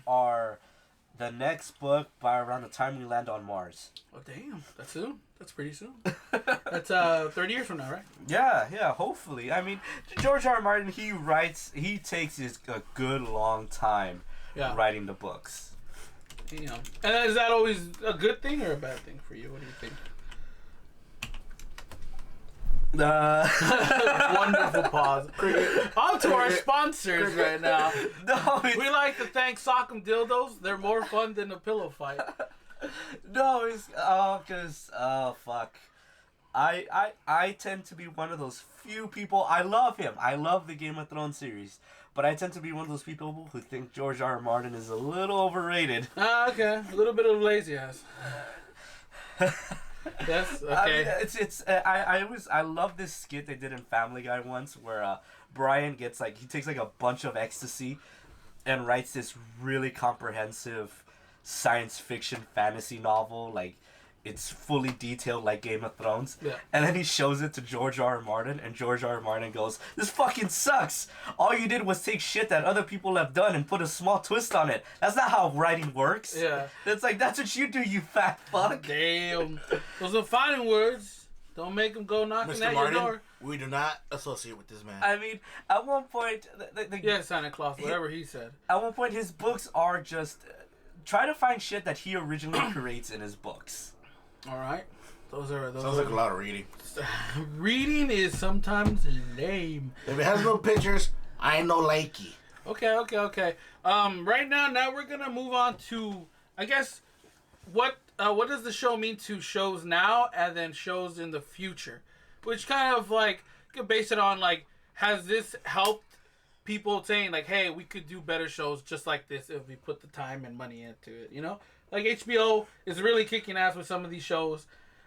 Speaker 2: the next book by around the time we land on Mars.
Speaker 1: Oh, damn. That's soon. That's pretty soon. That's 30 years from now, right?
Speaker 2: Yeah, hopefully. I mean, George R. R. Martin, he takes a good long time writing the books.
Speaker 1: You know. And is that always a good thing or a bad thing for you? What do you think? Wonderful pause. On to our sponsors right now.
Speaker 2: No,
Speaker 1: we like to thank Sock'em Dildos. They're more fun than a pillow fight.
Speaker 2: No, it's fuck. I tend to be one of those few people. I love him. I love the Game of Thrones series, but I tend to be one of those people who think George R. R. Martin is a little overrated.
Speaker 1: Okay, a little bit of lazy ass. Yes. Okay.
Speaker 2: I mean, I love this skit they did in Family Guy once where Brian gets he takes a bunch of ecstasy and writes this really comprehensive science fiction fantasy novel. It's fully detailed like Game of Thrones.
Speaker 1: Yeah.
Speaker 2: And then he shows it to George R. R. Martin, and George R. R. Martin goes, "This fucking sucks. All you did was take shit that other people have done and put a small twist on it. That's not how writing works."
Speaker 1: Yeah.
Speaker 2: That's that's what you do, you fat fuck.
Speaker 1: Damn. Those are fighting words. Don't make them go knocking
Speaker 3: Mr.
Speaker 1: at
Speaker 3: Martin,
Speaker 1: your door.
Speaker 3: we do not associate with this man.
Speaker 2: I mean, at one point...
Speaker 1: Yeah, Santa Claus, whatever he said.
Speaker 2: At one point, his books are just... try to find shit that he originally creates in his books.
Speaker 1: All right. Those
Speaker 3: Sounds like a lot of reading.
Speaker 1: Reading is sometimes lame.
Speaker 3: If it has no pictures, I ain't no likey.
Speaker 1: Okay. Right now we're gonna move on to, I guess, what does the show mean to shows now and then shows in the future, which kind of you could base it on has this helped people saying hey, we could do better shows just like this if we put the time and money into it, you know? HBO is really kicking ass with some of these shows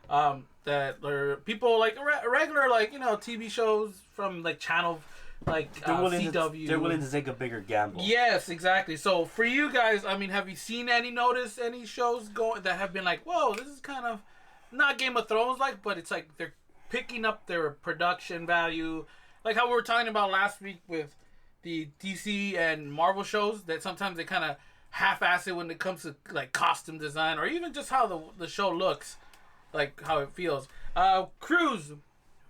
Speaker 1: that are people regular TV shows from channel CW.
Speaker 2: They're willing to take a bigger gamble.
Speaker 1: Yes, exactly. So for you guys, I mean, have you seen any shows going that have been whoa, this is kind of not Game of Thrones but it's they're picking up their production value, how we were talking about last week with the DC and Marvel shows that sometimes they kind of half-ass it when it comes to costume design or even just how the show looks, how it feels. Cruz,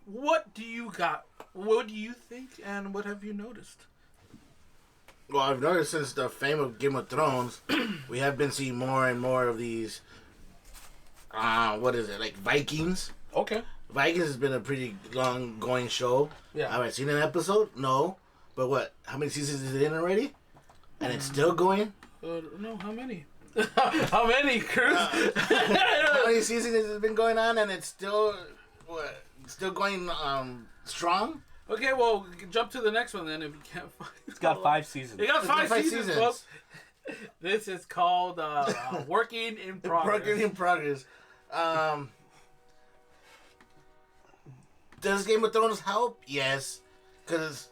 Speaker 1: what do you got? What do you think, and what have you noticed?
Speaker 3: Well, I've noticed since the fame of Game of Thrones, we have been seeing more and more of these. What is it, Vikings?
Speaker 1: Okay.
Speaker 3: Vikings has been a pretty long-going show.
Speaker 1: Yeah.
Speaker 3: Have I seen an episode? No. But what? How many seasons is it in already? And it's still going?
Speaker 1: No, how many? How many, Cruz?
Speaker 3: How many seasons has it been going on and it's still still going strong?
Speaker 1: Okay, well, jump to the next one then if you can't find it.
Speaker 2: It's got 5 seasons.
Speaker 1: It got five seasons, folks. This is called Working in Progress.
Speaker 3: Working in Progress. Does Game of Thrones help? Yes. Because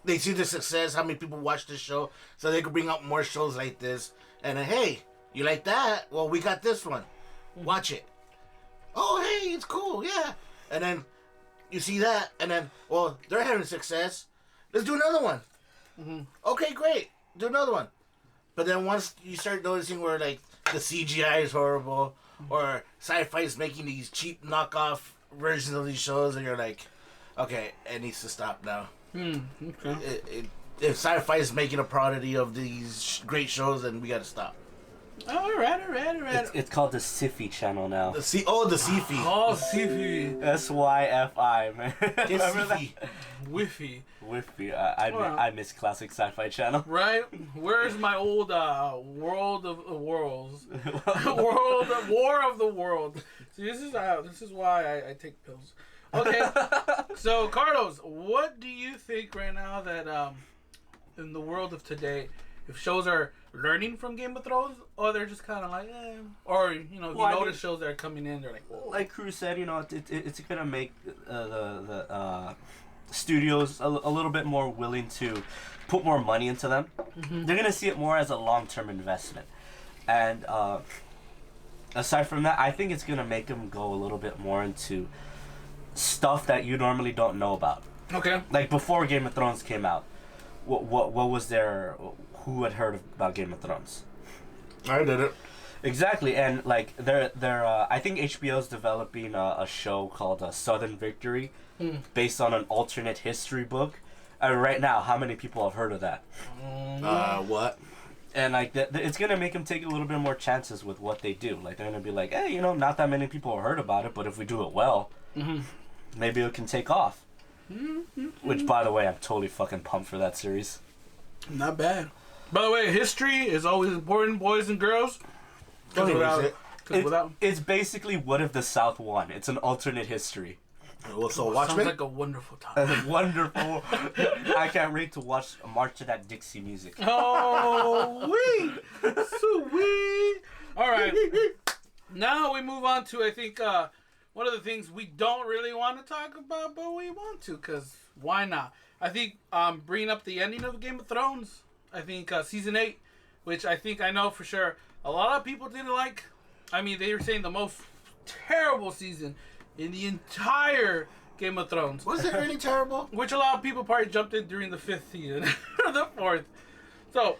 Speaker 3: they see the success, how many people watch this show, so they can bring out more shows like this. And hey, you like that? Well, we got this one. Watch it. Oh, hey, it's cool, yeah. And then you see that, and then, well, they're having success. Let's do another one. Mm-hmm. Okay, great. Do another one. But then once you start noticing where, the CGI is horrible, or sci-fi is making these cheap knockoff versions of these shows, and you're like, okay, it needs to stop now.
Speaker 1: Okay.
Speaker 3: If sci-fi is making a parody of these great shows, then we gotta stop.
Speaker 1: All right.
Speaker 2: It's called the Siffy channel now.
Speaker 3: The Siffy.
Speaker 1: Oh, Siffy.
Speaker 2: SYFI, man.
Speaker 3: It's Siffy.
Speaker 1: Whiffy.
Speaker 2: I miss classic sci-fi channel.
Speaker 1: Right? Where's my old World of the Worlds? War of the World. See, this is why I take pills. Okay. So, Carlos, what do you think right now that in the world of today, if shows are learning from Game of Thrones, or they're just kind of or if you notice shows that are coming in, they're
Speaker 2: like Cruz said, it's gonna make the studios a little bit more willing to put more money into them. Mm-hmm. They're gonna see it more as a long-term investment, and aside from that, I think it's gonna make them go a little bit more into stuff that you normally don't know about.
Speaker 1: Okay.
Speaker 2: Like before Game of Thrones came out, what was there? Who had heard about Game of Thrones?
Speaker 3: I did it.
Speaker 2: Exactly, and like they're I think HBO's developing a show called Southern Victory, based on an alternate history book. Right now, how many people have heard of that?
Speaker 3: What?
Speaker 2: And like it's gonna make them take a little bit more chances with what they do. Like they're gonna be like, hey, not that many people have heard about it, but if we do it well, maybe it can take off. Which, by the way, I'm totally fucking pumped for that series.
Speaker 1: Not bad. By the way, history is always important, boys and girls.
Speaker 2: It's basically what if the South won. It's an alternate history.
Speaker 3: Well, so
Speaker 1: Sounds
Speaker 3: Watchmen.
Speaker 1: like a wonderful topic.
Speaker 2: Wonderful. I can't wait to watch a March to that Dixie music.
Speaker 1: Oh, wee! Sweet! Alright. Now we move on to, I think, one of the things we don't really want to talk about, but we want to, because why not? I think bringing up the ending of Game of Thrones. I think Season 8, which I think I know for sure a lot of people didn't like. I mean, they were saying the most terrible season in the entire Game of Thrones.
Speaker 3: Was it really terrible?
Speaker 1: Which a lot of people probably jumped in during the 5th season or the 4th. So,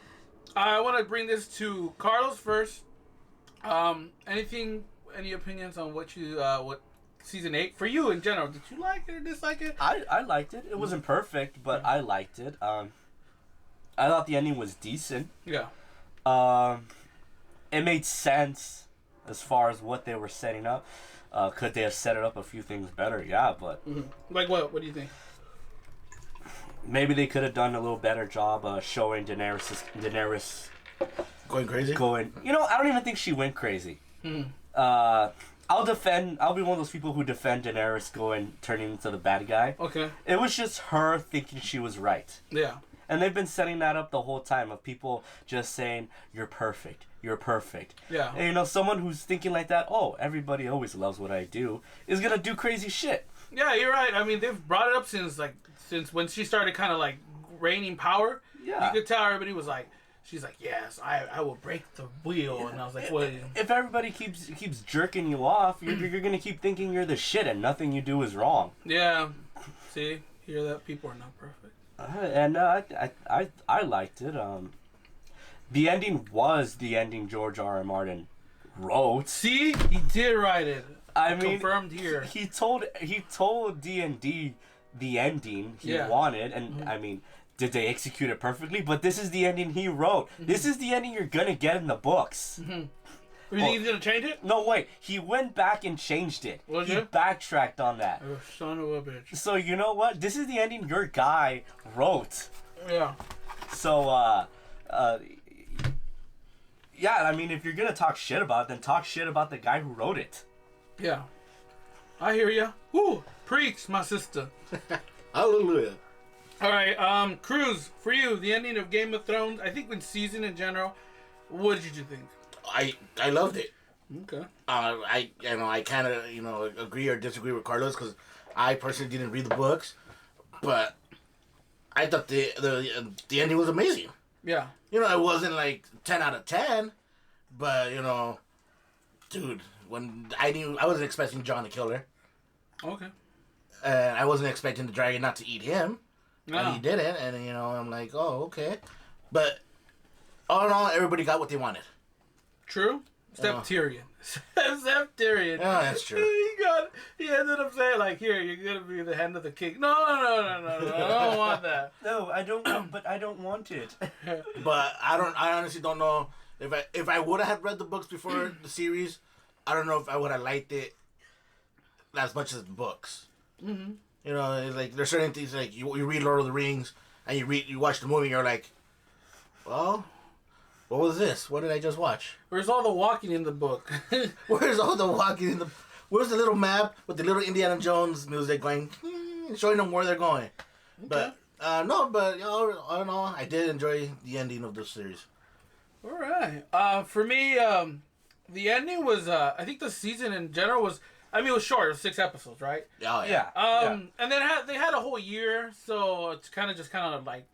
Speaker 1: I want to bring this to Carlos first. Any opinions on what Season 8 for you in general? Did you like it or dislike it?
Speaker 2: I liked it. It wasn't perfect, but I liked it. I thought the ending was decent.
Speaker 1: Yeah.
Speaker 2: It made sense as far as what they were setting up. Could they have set it up a few things better? Yeah, but
Speaker 1: like what? What do you think?
Speaker 2: Maybe they could have done a little better job showing Daenerys
Speaker 3: Going crazy?
Speaker 2: I don't even think she went crazy. I'll be one of those people who defend Daenerys turning into the bad guy.
Speaker 1: Okay.
Speaker 2: It was just her thinking she was right.
Speaker 1: Yeah.
Speaker 2: And they've been setting that up the whole time of people just saying, you're perfect. You're perfect.
Speaker 1: Yeah.
Speaker 2: And someone who's thinking like that, oh, everybody always loves what I do, is going to do crazy shit.
Speaker 1: Yeah, you're right. I mean, they've brought it up since when she started kind of like reigning power.
Speaker 2: Yeah.
Speaker 1: You could tell everybody was like, she's like, yes, I will break the wheel. Yeah. And I was like, what?
Speaker 2: If everybody keeps jerking you off, you're going to keep thinking you're the shit and nothing you do is wrong.
Speaker 1: Yeah. See? Hear that? People are not perfect.
Speaker 2: I liked it. The ending was the ending George R.R. Martin wrote.
Speaker 1: See? He did write it.
Speaker 2: I mean,
Speaker 1: confirmed here.
Speaker 2: He told D&D the ending he wanted, and I mean, did they execute it perfectly? But this is the ending he wrote. This is the ending you're gonna get in the books.
Speaker 1: You think he's gonna change it?
Speaker 2: No, wait. He went back and changed it. He backtracked on that.
Speaker 1: Oh, son of a bitch.
Speaker 2: So you know what? This is the ending your guy wrote.
Speaker 1: Yeah.
Speaker 2: So yeah. I mean, if you're gonna talk shit about it, then talk shit about the guy who wrote it.
Speaker 1: Yeah. I hear ya. Woo! Preach, my sister.
Speaker 3: Hallelujah.
Speaker 1: All right, Cruz, for you, the ending of Game of Thrones. I think in season in general, what did you think?
Speaker 3: I loved it.
Speaker 1: Okay.
Speaker 3: I kind of agree or disagree with Carlos because I personally didn't read the books, but I thought the ending was amazing.
Speaker 1: Yeah.
Speaker 3: It wasn't like 10 out of 10, but dude, when I wasn't expecting Jon to kill her.
Speaker 1: Okay.
Speaker 3: And I wasn't expecting the dragon not to eat him.
Speaker 1: No.
Speaker 3: And he didn't, and I'm like, oh, okay. But all in all, everybody got what they wanted.
Speaker 1: True. Except Tyrion. Except Tyrion.
Speaker 3: Yeah, that's true.
Speaker 1: He ended up saying, like, here, you're going to be the hand of the king. No, I don't want that.
Speaker 2: No, I don't but I don't want it.
Speaker 3: But I honestly don't know if I would have read the books before the series, I don't know if I would have liked it as much as the books.
Speaker 1: Mm-hmm.
Speaker 3: It's like there's certain things like you read Lord of the Rings and you watch the movie and you're like, well, what was this? What did I just watch?
Speaker 1: Where's all the walking in the book?
Speaker 3: Where's all the walking in the? Where's the little map with the little Indiana Jones music going, showing them where they're going? Okay. But all in all, I did enjoy the ending of the series.
Speaker 1: All right. For me, the ending was I think the season in general was. I mean, it was short. It was 6 episodes, right?
Speaker 3: Oh, yeah.
Speaker 1: And then they had a whole year, so it's kind of like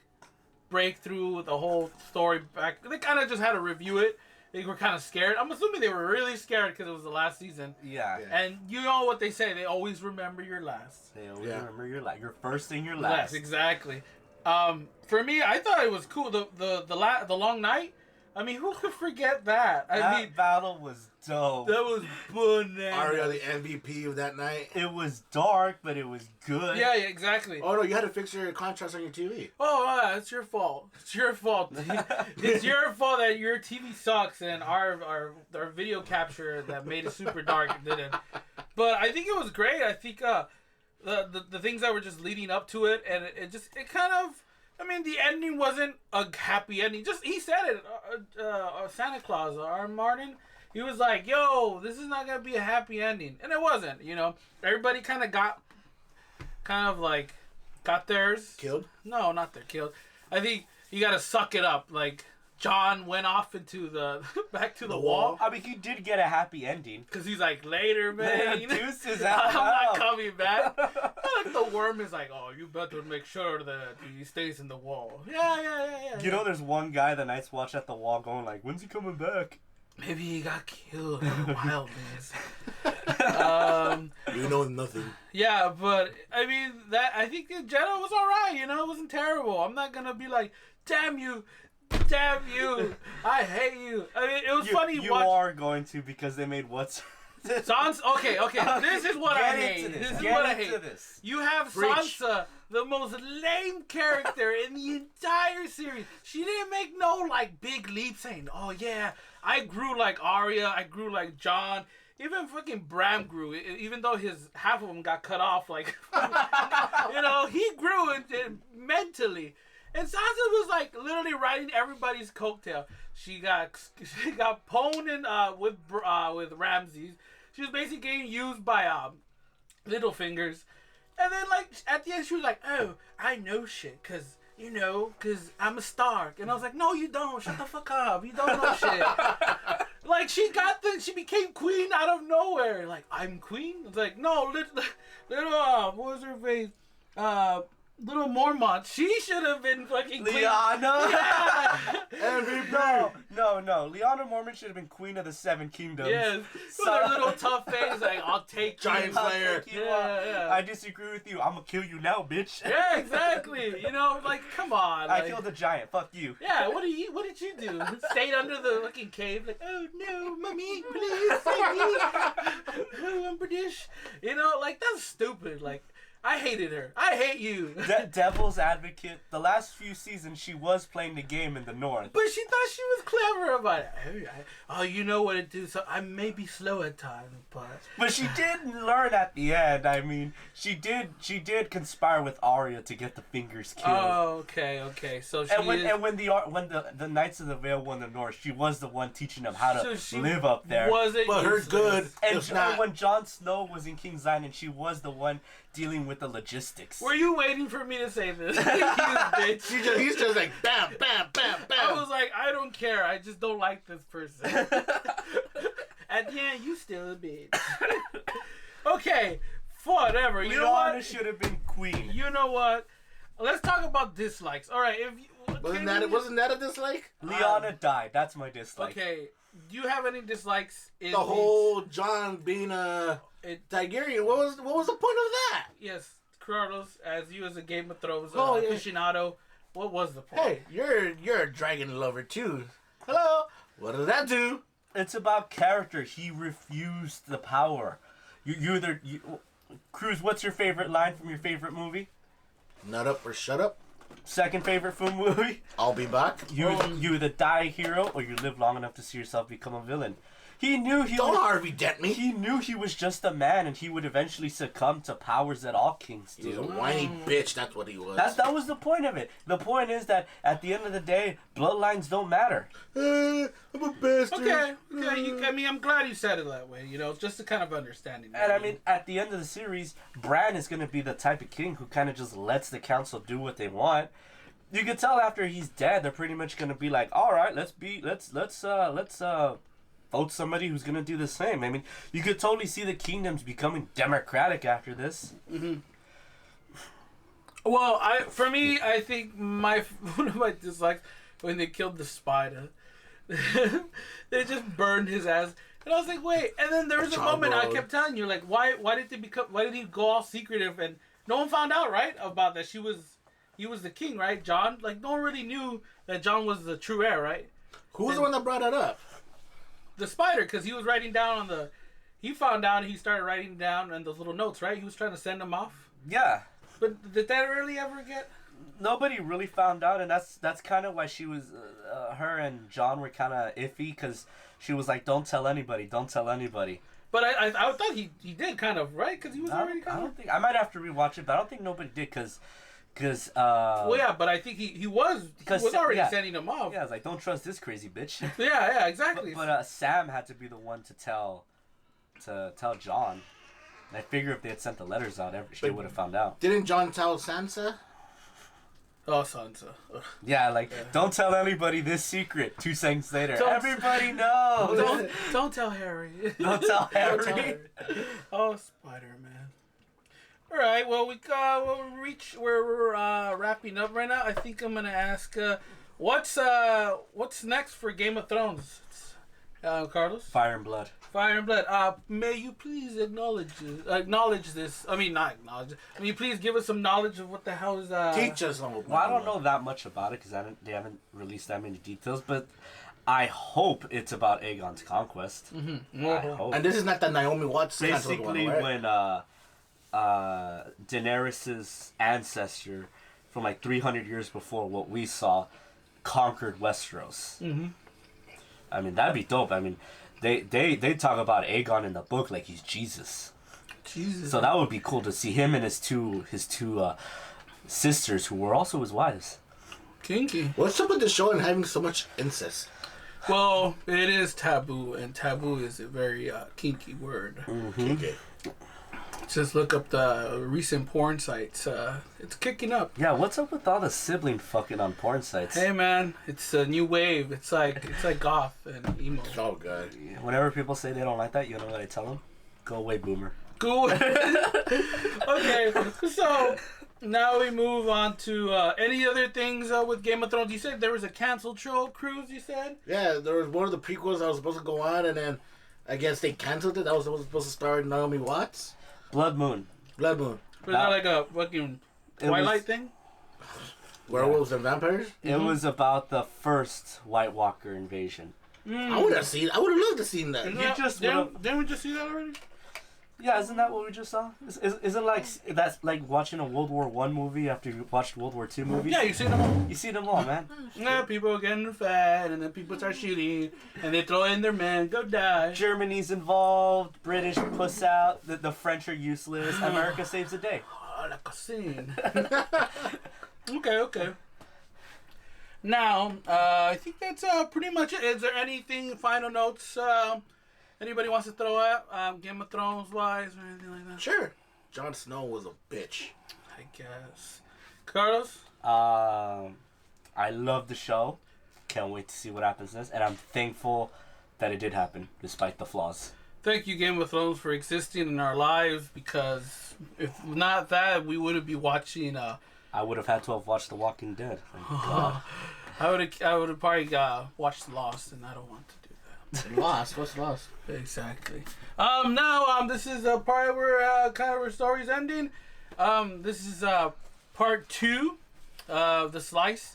Speaker 1: break through the whole story back. They kind of just had to review it they were kind of scared. I'm assuming they were really scared because it was the last season.
Speaker 2: Yeah.
Speaker 1: And you know what they say? They always remember your last.
Speaker 2: They always remember your last. Your first and your last.
Speaker 1: Yes, exactly. For me, I thought it was cool. The long night. I mean, who could forget that?
Speaker 2: That battle was dope.
Speaker 1: That was bananas.
Speaker 3: Aria, the MVP of that night.
Speaker 2: It was dark, but it was good.
Speaker 1: Yeah, exactly.
Speaker 3: Oh no, you had to fix your contrast on your TV.
Speaker 1: Oh, it's your fault. It's your fault. It's your fault that your TV sucks and our video capture that made it super dark didn't. But I think it was great. I think the things that were just leading up to it, and it kind of. I mean, the ending wasn't a happy ending. Just he said it. Santa Claus, our Martin, he was like, "Yo, this is not gonna be a happy ending," and it wasn't. You know, everybody kind of got theirs
Speaker 3: Killed?
Speaker 1: No, not they're killed. I think you gotta suck it up. Like John went off into the back to the wall.
Speaker 2: I mean, he did get a happy ending.
Speaker 1: Cause he's like, later, man.
Speaker 2: Deuces
Speaker 1: I'm
Speaker 2: out.
Speaker 1: not coming back. Like the worm is like, oh, you better make sure that he stays in the wall. Yeah.
Speaker 2: You know, there's one guy the Night's Watch at the wall going like, when's he coming back?
Speaker 1: Maybe he got killed in the wilderness.
Speaker 3: You know nothing.
Speaker 1: Yeah, but I mean I think the Jedi was alright. You know, it wasn't terrible. I'm not gonna be like, damn you, I hate you. I mean, it was funny.
Speaker 2: You are going to because they made what's.
Speaker 1: Okay. This is what I hate. This is what I hate. You have
Speaker 3: Preach.
Speaker 1: Sansa, the most lame character in the entire series. She didn't make no like big leap saying, "Oh yeah, I grew like Arya, I grew like Jon." Even fucking Bram grew, even though his half of him got cut off. Like, you know, he grew mentally. And Sansa was like literally riding everybody's coattail. She got pwned with Ramses. She was basically getting used by Littlefingers. And then like at the end she was like, "Oh, I know shit, cause I'm a Stark." And I was like, "No, you don't. Shut the fuck up. You don't know shit." Like she became queen out of nowhere. Like, I'm queen. It's like, no, little what was her face? Little Mormont, she should have been fucking queen.
Speaker 2: Lyanna?
Speaker 1: Yeah.
Speaker 2: No. Lyanna Mormont should have been queen of the Seven Kingdoms.
Speaker 1: Yes. With her little tough face, like, I'll take
Speaker 3: Giant
Speaker 1: you.
Speaker 3: Slayer.
Speaker 1: Yeah.
Speaker 2: I disagree with you. I'm gonna kill you now, bitch.
Speaker 1: Yeah, exactly. You know, like, come on.
Speaker 2: I
Speaker 1: Like,
Speaker 2: killed the giant. Fuck you.
Speaker 1: yeah, what did you do? Stayed under the fucking cave, like, oh no, mommy, please save me. Oh, I'm British. You know, like, that's stupid. Like, I hated her. I hate you.
Speaker 2: Devil's advocate. The last few seasons, she was playing the game in the north.
Speaker 1: But she thought she was clever about it. Oh, you know what it do. So I may be slow at times,
Speaker 2: But she did learn at the end. I mean, she did conspire with Arya to get the fingers killed.
Speaker 1: Oh, okay. So she
Speaker 2: when the Knights of the Vale won the North, she was the one teaching them how to live up there.
Speaker 3: But her good.
Speaker 2: And when Jon Snow was in King's Landing, she was the one dealing with the logistics.
Speaker 1: Were you waiting for me to say this? You bitch.
Speaker 3: He's just like bam, bam, bam, bam.
Speaker 1: I was like, I don't care. I just don't like this person. At the end, you still a bitch. Okay, whatever. You know what?
Speaker 2: Lyanna should have been queen.
Speaker 1: You know what? Let's talk about dislikes. All right,
Speaker 3: Wasn't that a dislike?
Speaker 2: Lyanna died. That's my dislike.
Speaker 1: Okay, do you have any dislikes? In
Speaker 3: The whole John being a Targaryen. What was the point of that?
Speaker 1: Yes, Carlos, as you as a Game of Thrones
Speaker 3: Oh, yeah.
Speaker 1: aficionado, what was the point?
Speaker 3: Hey, you're a dragon lover too. Hello. What does that do?
Speaker 2: It's about character. He refused the power. Cruz, what's your favorite line from your favorite movie?
Speaker 3: Nut up or shut up.
Speaker 2: Second favorite film movie?
Speaker 3: I'll be back.
Speaker 2: You either die a hero or you live long enough to see yourself become a villain. He knew
Speaker 3: Don't Harvey Dent me.
Speaker 2: He knew he was just a man and he would eventually succumb to powers that all kings
Speaker 3: He was a
Speaker 2: do.
Speaker 3: whiny bitch. That's what he was.
Speaker 2: That was the point of it. The point is that at the end of the day, bloodlines don't matter.
Speaker 3: I'm a bastard.
Speaker 1: Okay. I mean, I'm glad you said it that way. You know, just to kind of understanding.
Speaker 2: And I mean, at the end of the series, Bran is going to be the type of king who kind of just lets the council do what they want. You can tell after he's dead, they're pretty much going to be like, all right, let's vote somebody who's going to do the same. I mean, you could totally see the kingdoms becoming democratic after this.
Speaker 1: Mm-hmm. Well, I think one of my dislikes when they killed the spider. They just burned his ass. And I was like, wait. And then there was a moment I kept telling you, like, why did he go all secretive and no one found out, right? About that he was the king, right? John? Like, no one really knew that John was the true heir, right?
Speaker 3: Who's the one that brought that up?
Speaker 1: The spider, because he was writing down he found out and he started writing down on those little notes, right? He was trying to send them off.
Speaker 2: Yeah.
Speaker 1: But did that really ever get...
Speaker 2: Nobody really found out, and that's kind of why she was, her and John were kind of iffy, because she was like, don't tell anybody.
Speaker 1: But I thought he did kind of, right? Because he was already kind
Speaker 2: I
Speaker 1: of...
Speaker 2: don't think, I might have to rewatch it, but I don't think nobody did, because
Speaker 1: well, yeah, but I think he was already sending them off.
Speaker 2: Yeah, I was like, don't trust this crazy bitch.
Speaker 1: Yeah, exactly.
Speaker 2: But Sam had to be the one to tell John. And I figure if they had sent the letters out, she would have found out.
Speaker 3: Didn't John tell Sansa?
Speaker 1: Oh, Sansa. Ugh.
Speaker 2: Yeah, don't tell anybody this secret. 2 seconds later, everybody knows.
Speaker 1: Don't tell Harry.
Speaker 2: Don't tell Harry.
Speaker 1: Oh, Spider-Man. All right, well, we're wrapping up right now. I think I'm gonna ask, what's next for Game of Thrones? Carlos?
Speaker 2: Fire and Blood.
Speaker 1: Fire and Blood. May you please acknowledge this? I mean, not acknowledge it. I mean, please give us some knowledge of what the hell is...
Speaker 3: Teach us on
Speaker 2: Well, I don't know that much about it, because they haven't released that many details, but I hope it's about Aegon's conquest.
Speaker 1: Mm-hmm.
Speaker 2: I hope.
Speaker 3: And this is not the Naomi Watts
Speaker 2: Basically,
Speaker 3: one, right?
Speaker 2: when Daenerys' ancestor from like 300 years before what we saw conquered Westeros.
Speaker 1: Mm-hmm.
Speaker 2: I mean, that'd be dope. I mean, they talk about Aegon in the book like he's Jesus. So that would be cool to see him and his two sisters, who were also his wives.
Speaker 1: Kinky.
Speaker 3: What's up with the show and having so much incest?
Speaker 1: Well, it is taboo, and taboo is a very kinky word.
Speaker 2: Mm-hmm.
Speaker 3: Kinky.
Speaker 1: Just look up the recent porn sites. It's kicking up.
Speaker 2: Yeah, what's up with all the sibling fucking on porn sites?
Speaker 1: Hey man, it's a new wave. It's like goth and emo.
Speaker 3: It's all good.
Speaker 2: Whenever people say they don't like that, you know what I tell them? Go away, boomer.
Speaker 1: Cool. Okay, so now we move on to any other things with Game of Thrones. You said there was a canceled show cruise. You said?
Speaker 3: Yeah, there was one of the prequels that was supposed to go on, and then I guess they canceled it. That was supposed to star Naomi Watts.
Speaker 2: Blood Moon.
Speaker 3: Blood Moon.
Speaker 1: Was that like a fucking Twilight thing?
Speaker 3: Werewolves and vampires?
Speaker 2: It was about the first White Walker invasion.
Speaker 3: I would have loved to see that.
Speaker 1: Didn't we just see that already?
Speaker 2: Yeah, isn't that what we just saw? Isn't like that's like watching a World War I movie after you watched World War II movies?
Speaker 1: Yeah, you seen them all.
Speaker 2: You see them all, man.
Speaker 1: Yeah, people are getting fat, and then people start shooting, and they throw in their men, go die.
Speaker 2: Germany's involved. British puss out. The French are useless. America saves the day.
Speaker 1: Oh, like a scene. Okay. Now, I think that's pretty much it. Is there anything, final notes, anybody wants to throw out, Game of Thrones wise or anything like that?
Speaker 3: Sure. Jon Snow was a bitch.
Speaker 1: I guess. Carlos?
Speaker 2: I love the show. Can't wait to see what happens next. And I'm thankful that it did happen, despite the flaws.
Speaker 1: Thank you, Game of Thrones, for existing in our lives, because if not that, we wouldn't be watching...
Speaker 2: I would have had to have watched The Walking Dead. Thank God.
Speaker 1: I would have probably watched Lost, and I don't want to do that.
Speaker 3: Lost? What's Lost?
Speaker 1: Exactly. Now, this is a part where kind of our story's ending. This is part 2 of TheSlice.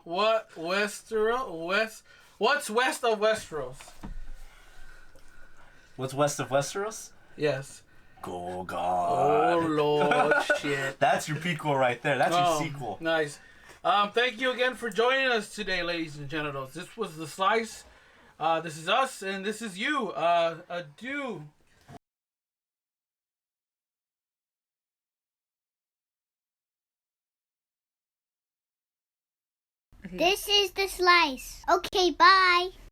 Speaker 1: What's west of Westeros?
Speaker 2: What's west of Westeros?
Speaker 1: Yes.
Speaker 2: Gorgon.
Speaker 1: Oh Lord, shit.
Speaker 2: That's your prequel right there. That's your sequel.
Speaker 1: Nice. Thank you again for joining us today, ladies and genitals. This was TheSlice. This is us, and this is you. Adieu.
Speaker 5: This is TheSlice. Okay, bye.